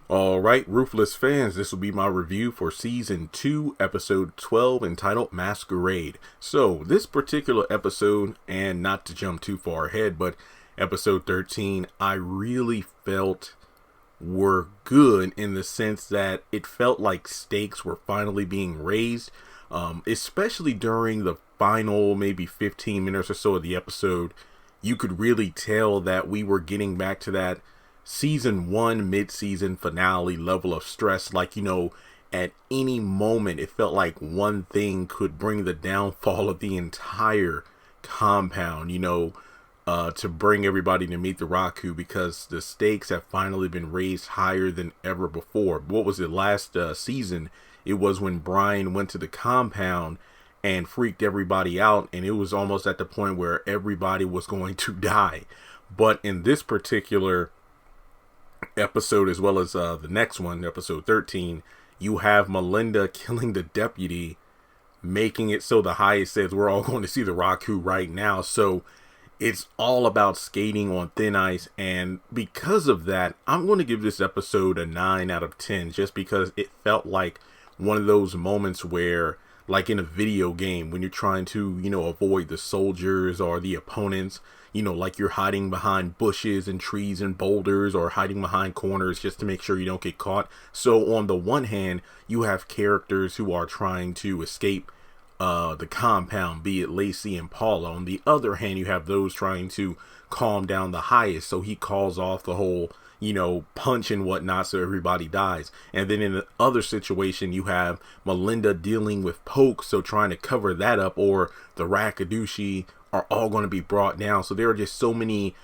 All right, Ruthless fans, this will be my review for Season 2, Episode 12, entitled Masquerade. So, this particular episode, and not to jump too far ahead, but Episode 13, I really felt were good in the sense that it felt like stakes were finally being raised, especially during the final maybe 15 minutes or so of the episode. You could really tell that we were getting back to that season 1 mid-season finale level of stress. Like, at any moment it felt like one thing could bring the downfall of the entire compound, to bring everybody to meet the Raku, because the stakes have finally been raised higher than ever before. What was it, last season? It was when Brian went to the compound and freaked everybody out, and it was almost at the point where everybody was going to die. But in this particular episode, as well as the next one, episode 13, you have Melinda killing the deputy, making it so the highest says we're all going to see the Raku right now. So it's all about skating on thin ice, and because of that, I'm going to give this episode a 9 out of 10, just because it felt like one of those moments where, like in a video game, when you're trying to, avoid the soldiers or the opponents, like you're hiding behind bushes and trees and boulders, or hiding behind corners just to make sure you don't get caught. So on the one hand, you have characters who are trying to escape the compound, be it Lacey and Paula. On the other hand, you have those trying to calm down the highest, so he calls off the whole punch and whatnot, so everybody dies. And then in the other situation, you have Melinda dealing with Poke, so trying to cover that up, or the Rakadushi are all going to be brought down. So there are just so many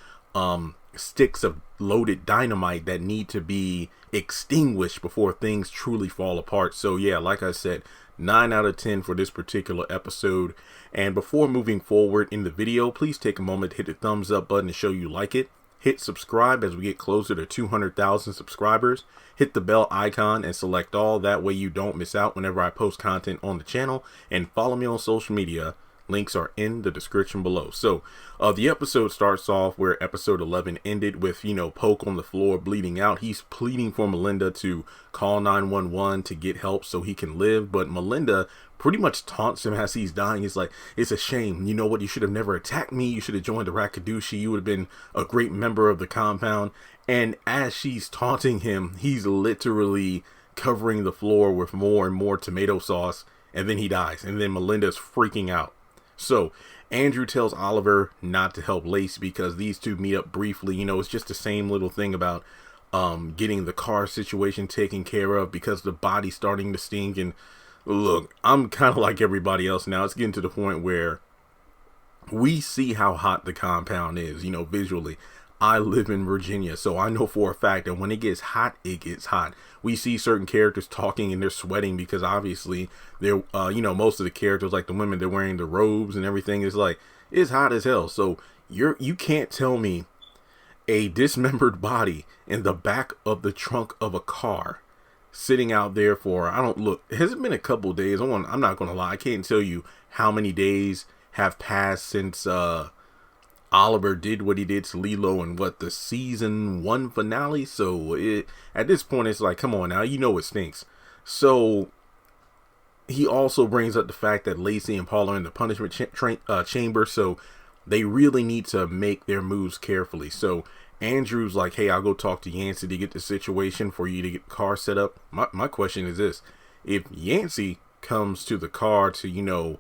sticks of loaded dynamite that need to be extinguished before things truly fall apart. So yeah, like I said, 9 out of 10 for this particular episode. And before moving forward in the video, please take a moment to hit the thumbs up button to show you like it. Hit subscribe as we get closer to 200,000 subscribers. Hit the bell icon and select all. That way you don't miss out whenever I post content on the channel. And follow me on social media. Links are in the description below. So the episode starts off where episode 11 ended with, Poke on the floor bleeding out. He's pleading for Melinda to call 911 to get help so he can live. But Melinda pretty much taunts him as he's dying. He's like, it's a shame. You know what? You should have never attacked me. You should have joined the Rakadushi. You would have been a great member of the compound. And as she's taunting him, he's literally covering the floor with more and more tomato sauce. And then he dies. And then Melinda's freaking out. So Andrew tells Oliver not to help Lacey because these two meet up briefly. It's just the same little thing about getting the car situation taken care of because the body's starting to stink. And look, I'm kind of like everybody else now. It's getting to the point where we see how hot the compound is, visually. I live in Virginia, so I know for a fact that when it gets hot, it gets hot. We see certain characters talking and they're sweating because obviously they're, most of the characters, like the women, they're wearing the robes and everything. Is like, it's hot as hell. So you can't tell me a dismembered body in the back of the trunk of a car sitting out there for, it hasn't been a couple days. I'm not going to lie. I can't tell you how many days have passed since, Oliver did what he did to Lilo in the season 1 finale. So at this point, it's like, come on now, it stinks. So he also brings up the fact that Lacey and Paul are in the punishment chamber. So they really need to make their moves carefully. So Andrew's like, hey, I'll go talk to Yancey to get the situation for you to get the car set up. My question is this: if Yancey comes to the car to,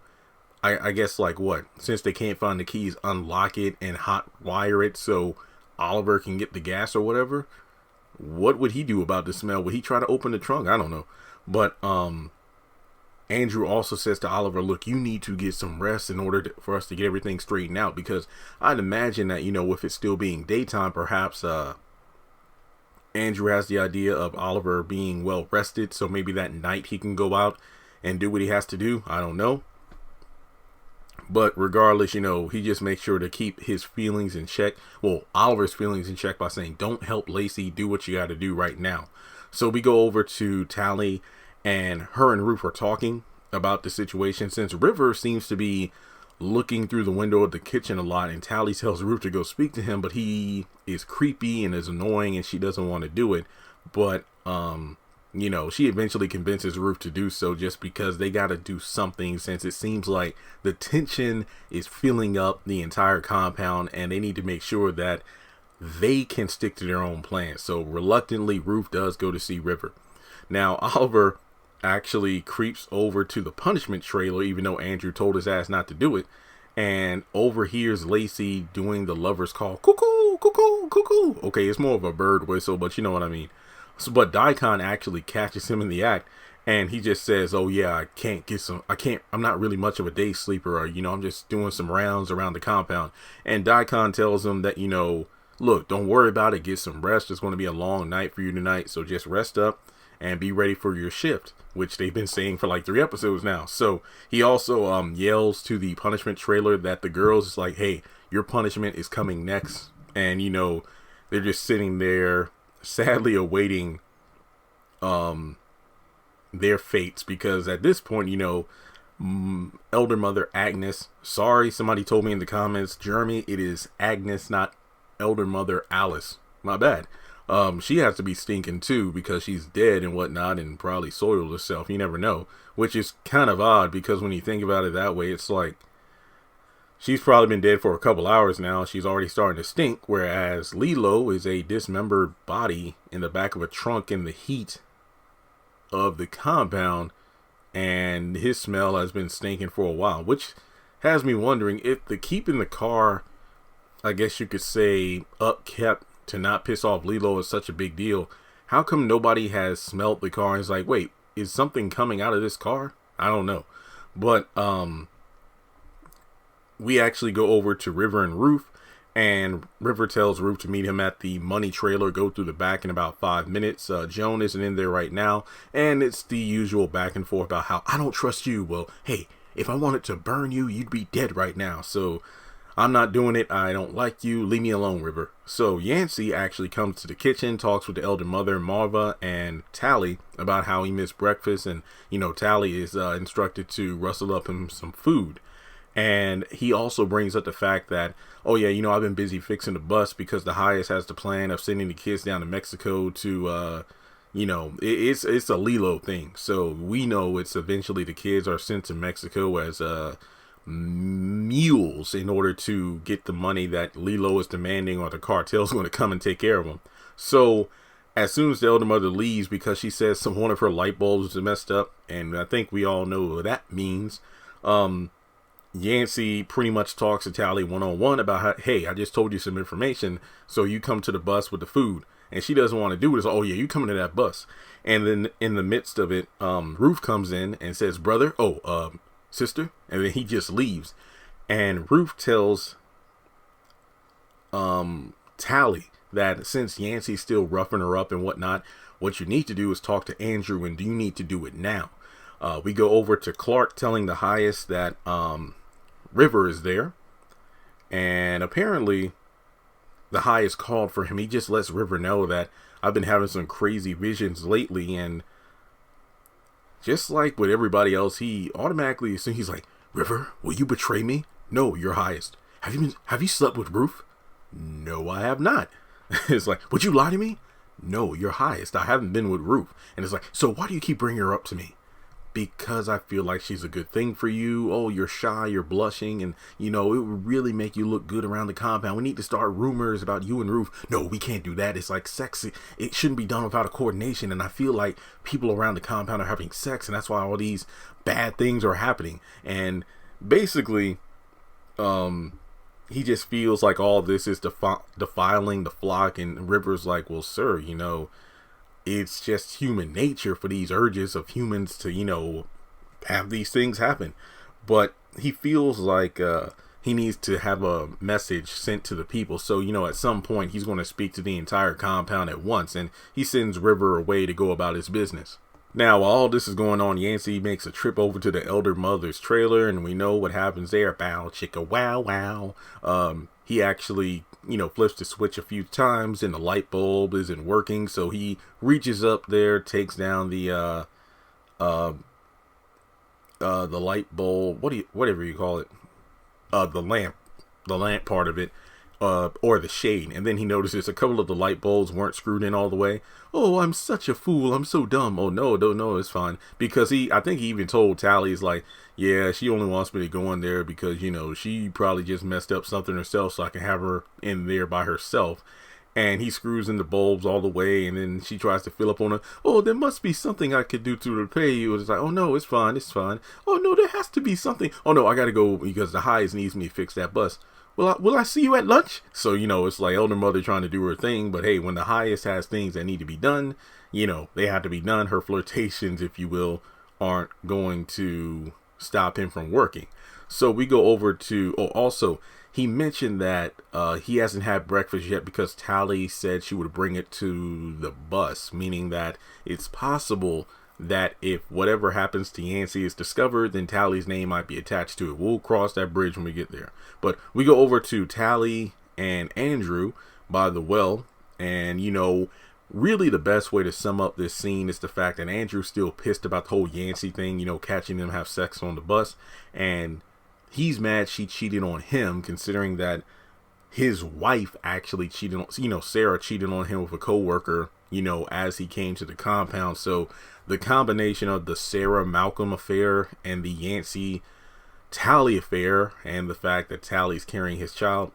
I guess, like, what, since they can't find the keys, unlock it and hot wire it so Oliver can get the gas or whatever, what would he do about the smell? Would he try to open the trunk? I don't know. But Andrew also says to Oliver, look, you need to get some rest in order for us to get everything straightened out, because I'd imagine that, with it still being daytime, perhaps Andrew has the idea of Oliver being well rested, so maybe that night he can go out and do what he has to do. I don't know. But regardless, he just makes sure to keep his feelings in check. Well, Oliver's feelings in check by saying, don't help Lacey, do what you got to do right now. So we go over to Tally, and her and Ruth are talking about the situation, since River seems to be looking through the window of the kitchen a lot, and Tally tells Ruth to go speak to him, but he is creepy and is annoying and she doesn't want to do it. But, she eventually convinces Ruth to do so just because they got to do something, since it seems like the tension is filling up the entire compound and they need to make sure that they can stick to their own plan. So reluctantly, Ruth does go to see River. Now, Oliver actually creeps over to the punishment trailer, even though Andrew told his ass not to do it, and overhears Lacey doing the lover's call. Cuckoo, cuckoo, cuckoo. Okay, it's more of a bird whistle, but you know what I mean. So, but Daikon actually catches him in the act, and he just says, oh yeah, I'm not really much of a day sleeper, or, I'm just doing some rounds around the compound. And Daikon tells him that, look, don't worry about it, get some rest. It's going to be a long night for you tonight, so just rest up and be ready for your shift, which they've been saying for like 3 episodes now. So he also yells to the punishment trailer that the girls is like, hey, your punishment is coming next. And, they're just sitting there sadly awaiting their fates, because at this point, Elder Mother Agnes, sorry, somebody told me in the comments, Jeremy, it is Agnes, not Elder Mother Alice. My bad. She has to be stinking too, because she's dead and whatnot and probably soiled herself. You never know, which is kind of odd, because when you think about it that way, it's like she's probably been dead for a couple hours now. She's already starting to stink, whereas Lilo is a dismembered body in the back of a trunk in the heat of the compound, and his smell has been stinking for a while, which has me wondering if the keeping the car, I guess you could say, upkept to not piss off Lilo is such a big deal. How come nobody has smelt the car and is like, wait, is something coming out of this car? I don't know. But we actually go over to River and Ruth, and River tells Ruth to meet him at the money trailer, go through the back in about 5 minutes. Joan isn't in there right now, and it's the usual back and forth about how I don't trust you. Well, hey, if I wanted to burn you, you'd be dead right now. So I'm not doing it. I don't like you. Leave me alone, River. So Yancey actually comes to the kitchen, talks with the elder mother, Marva, and Tally about how he missed breakfast. And, Tally is instructed to rustle up him some food. And he also brings up the fact that, oh yeah, I've been busy fixing the bus because the highest has the plan of sending the kids down to Mexico to, it's a Lilo thing. So we know it's eventually the kids are sent to Mexico as, mules in order to get the money that Lilo is demanding, or the cartel's going to come and take care of them. So as soon as the elder mother leaves, because she says one of her light bulbs is messed up, and I think we all know what that means, Yancey pretty much talks to Tally one-on-one about how, hey, I just told you some information, so you come to the bus with the food. And she doesn't want to do it. Oh yeah, you come into that bus. And then in the midst of it, Ruth comes in and says, brother, sister, and then he just leaves. And Ruth tells Tally that since Yancey's still roughing her up and whatnot, what you need to do is talk to Andrew, and you need to do it now. We go over to Clark telling the highest that River is there, and apparently the highest called for him. He just lets River know that I've been having some crazy visions lately, and just like with everybody else, he automatically, so he's like, River, will you betray me? No, your highest. Have you slept with Ruth? No, I have not. It's like, would you lie to me? No, your highest. I haven't been with Ruth. And it's like, so why do you keep bringing her up to me? Because I feel like she's a good thing for you. Oh, you're shy, you're blushing, and it would really make you look good around the compound. We need to start rumors about you and Ruth. No, we can't do that. It's like sexy. It shouldn't be done without a coordination. And I feel like people around the compound are having sex, and that's why all these bad things are happening. And basically, he just feels like all this is defiling the flock. And River's like, well, sir, it's just human nature for these urges of humans to, have these things happen. But he feels like he needs to have a message sent to the people. So, at some point he's going to speak to the entire compound at once. And he sends River away to go about his business. Now, while all this is going on, Yancey makes a trip over to the elder mother's trailer. And we know what happens there. Bow, chicka, wow, wow. He actually flips the switch a few times and the light bulb isn't working. So he reaches up there, takes down the light bulb, whatever you call it, the lamp part of it, or the shade, and then he notices a couple of the light bulbs weren't screwed in all the way. Oh, I'm such a fool. I'm so dumb. Oh, no, it's fine. Because I think he even told Tally, he's like, yeah, she only wants me to go in there because, she probably just messed up something herself so I can have her in there by herself. And he screws in the bulbs all the way, and then she tries to fill up on her. Oh, there must be something I could do to repay you. It's like, oh, no, it's fine. Oh, no, there has to be something. Oh, no, I got to go because the highest needs me to fix that bus. Will I see you at lunch? So, it's like elder mother trying to do her thing. But hey, when the highest has things that need to be done, they have to be done. Her flirtations, if you will, aren't going to stop him from working. So we go over to, also, he mentioned that he hasn't had breakfast yet because Tally said she would bring it to the bus, meaning that it's possible that if whatever happens to Yancey is discovered, then Tally's name might be attached to it. We'll cross that bridge when we get there. But we go over to Tally and Andrew by the well. And, really the best way to sum up this scene is the fact that Andrew's still pissed about the whole Yancey thing, catching them have sex on the bus. And he's mad she cheated on him, considering that his wife actually cheated on, Sarah cheated on him with a coworker, as he came to the compound. So the combination of the Sarah Malcolm affair and the Yancey Tally affair, and the fact that Tally's carrying his child,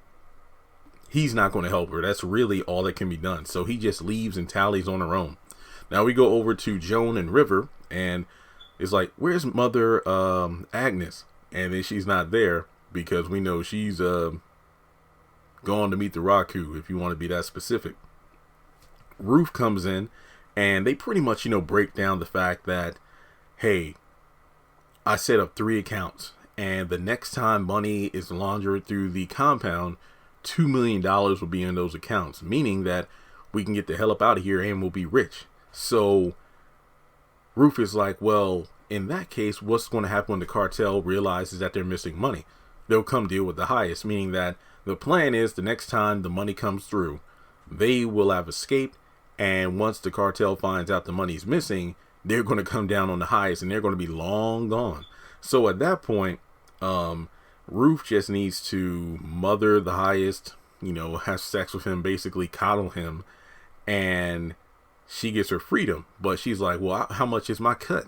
he's not going to help her. That's really all that can be done. So he just leaves and Tally's on her own. Now we go over to Joan and River, and it's like, where's Mother Agnes? And then she's not there because we know she's gone to meet the Raku, if you want to be that specific. Ruth comes in, and they pretty much, break down the fact that, hey, I set up 3 accounts, and the next time money is laundered through the compound, $2 million will be in those accounts, meaning that we can get the hell up out of here and we'll be rich. So Ruth is like, well, in that case, what's going to happen when the cartel realizes that they're missing money? They'll come deal with the highest, meaning that the plan is the next time the money comes through, they will have escaped. And once the cartel finds out the money's missing, they're going to come down on the highest and they're going to be long gone. So at that point, Ruth just needs to mother the highest, have sex with him, basically coddle him, and she gets her freedom. But she's like, well, how much is my cut?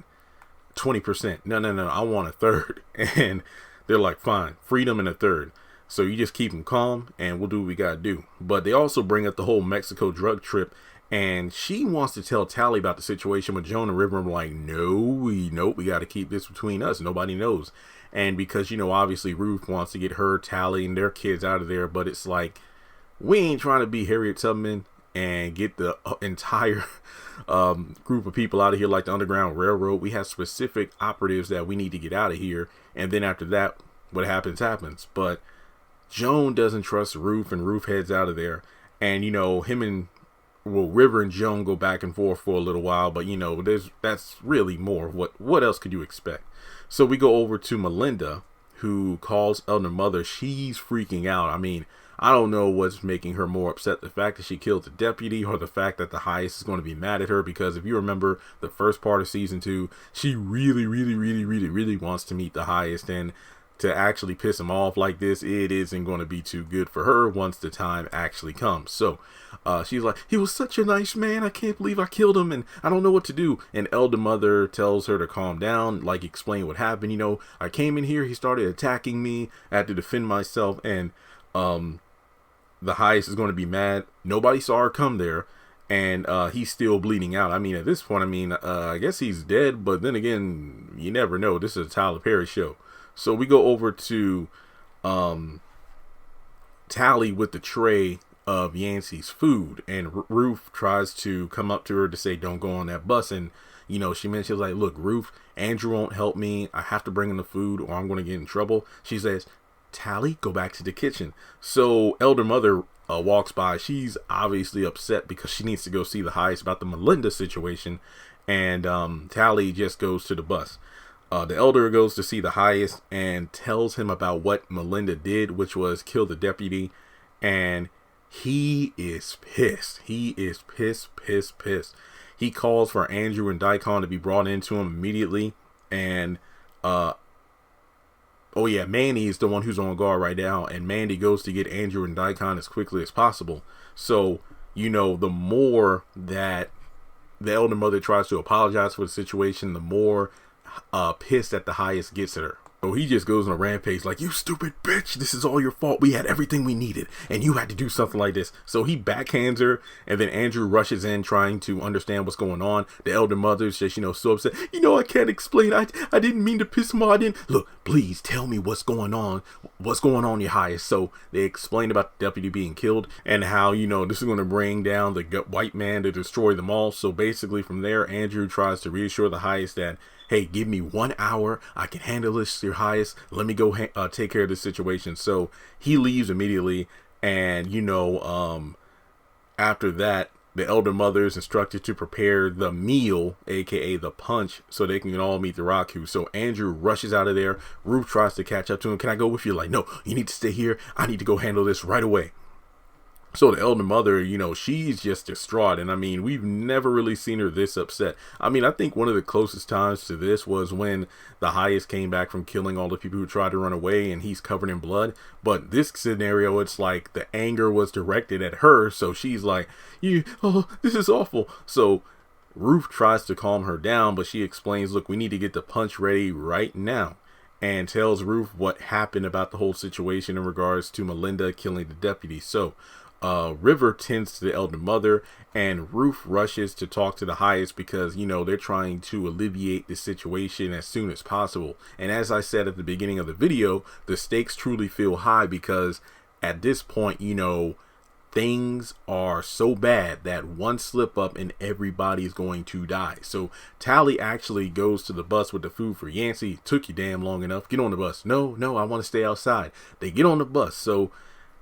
20%. No, I want a third. And they're like, fine, freedom and a third. So you just keep them calm and we'll do what we got to do. But they also bring up the whole Mexico drug trip. And she wants to tell Tally about the situation with Joan and River. I'm like, we got to keep this between us. Nobody knows. And because, obviously Ruth wants to get her, Tally, and their kids out of there. But it's like, we ain't trying to be Harriet Tubman and get the entire group of people out of here like the Underground Railroad. We have specific operatives that we need to get out of here. And then after that, what happens. But Joan doesn't trust Ruth, and Ruth heads out of there. And, River and Joan go back and forth for a little while, but that's really more. What else could you expect? So we go over to Melinda, who calls Elder Mother. She's freaking out. I mean, I don't know what's making her more upset, the fact that she killed the deputy or the fact that the highest is going to be mad at her, because if you remember the first part of season 2, she really wants to meet the highest, and to actually piss him off like this, it isn't going to be too good for her once the time actually comes. So she's like, he was such a nice man. I can't believe I killed him and I don't know what to do. And Elder Mother tells her to calm down, like explain what happened. I came in here, he started attacking me. I had to defend myself, and the highest is going to be mad. Nobody saw her come there, and he's still bleeding out. I mean, at this point, I guess he's dead, but then again, you never know. This is a Tyler Perry show. So we go over to Tally with the tray of Yancey's food, and Ruth tries to come up to her to say, don't go on that bus. And, she mentions like, look, Ruth, Andrew won't help me. I have to bring in the food or I'm going to get in trouble. She says, Tally, go back to the kitchen. So Elder Mother walks by. She's obviously upset because she needs to go see the highest about the Melinda situation. And Tally just goes to the bus. The elder goes to see the highest and tells him about what Melinda did, which was kill the deputy. And he is pissed. He is pissed. He calls for Andrew and Daikon to be brought into him immediately. And Oh yeah, Manny is the one who's on guard right now, and Mandy goes to get Andrew and Daikon as quickly as possible. So, the more that the elder mother tries to apologize for the situation, the more pissed that the highest gets at her. So he just goes on a rampage like, you stupid bitch, this is all your fault. We had everything we needed and you had to do something like this. So he backhands her, and then Andrew rushes in trying to understand what's going on. The elder mother's just, so upset. I can't explain. I didn't mean to piss him off. I didn't. Look, please tell me what's going on. What's going on, your highest? So they explain about the deputy being killed and how, this is going to bring down the white man to destroy them all. So basically from there, Andrew tries to reassure the highest that, hey, give me 1 hour. I can handle this, your highest. Let me go take care of this situation. So he leaves immediately. And, after that, the elder mother is instructed to prepare the meal, aka the punch, so they can all meet the Raku. So Andrew rushes out of there. Ruth tries to catch up to him. Can I go with you? Like, no, you need to stay here. I need to go handle this right away. So the elder mother, she's just distraught. And I mean, we've never really seen her this upset. I mean, I think one of the closest times to this was when the highest came back from killing all the people who tried to run away and he's covered in blood. But this scenario, it's like the anger was directed at her. So she's like, this is awful. So Ruth tries to calm her down, but she explains, look, we need to get the punch ready right now. And tells Ruth what happened about the whole situation in regards to Melinda killing the deputy. So River tends to the elder mother, and Ruth rushes to talk to the highest because, they're trying to alleviate the situation as soon as possible. And as I said at the beginning of the video, the stakes truly feel high because at this point, things are so bad that one slip up and everybody's going to die. So Tally actually goes to the bus with the food for Yancey. Took you damn long enough. Get on the bus. No, I want to stay outside. They get on the bus. So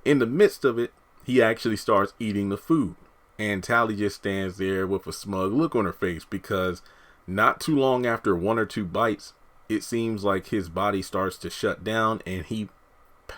in the midst of it, he actually starts eating the food, and Tally just stands there with a smug look on her face because not too long after 1 or 2 bites, it seems like his body starts to shut down and he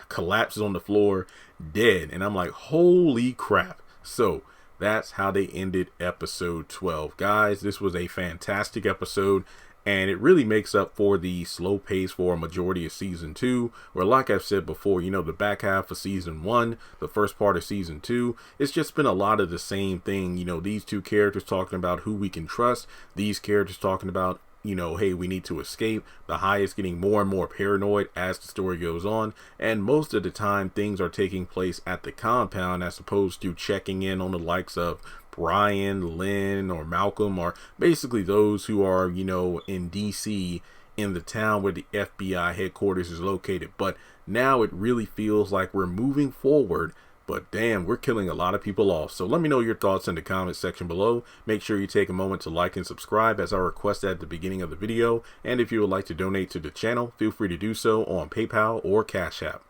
collapses on the floor dead. And I'm like, holy crap. So that's how they ended episode 12. Guys, this was a fantastic episode. And it really makes up for the slow pace for a majority of season 2, where, like I've said before, the back half of season 1, the first part of season 2, it's just been a lot of the same thing. These two characters talking about who we can trust, these characters talking about, hey, we need to escape. The highest getting more and more paranoid as the story goes on. And most of the time, things are taking place at the compound as opposed to checking in on the likes of Brian, Lynn, or Malcolm, or basically those who are, in DC, in the town where the FBI headquarters is located. But now it really feels like we're moving forward, but damn, we're killing a lot of people off. So let me know your thoughts in the comment section below. Make sure you take a moment to like and subscribe as I requested at the beginning of the video. And if you would like to donate to the channel, feel free to do so on PayPal or Cash App.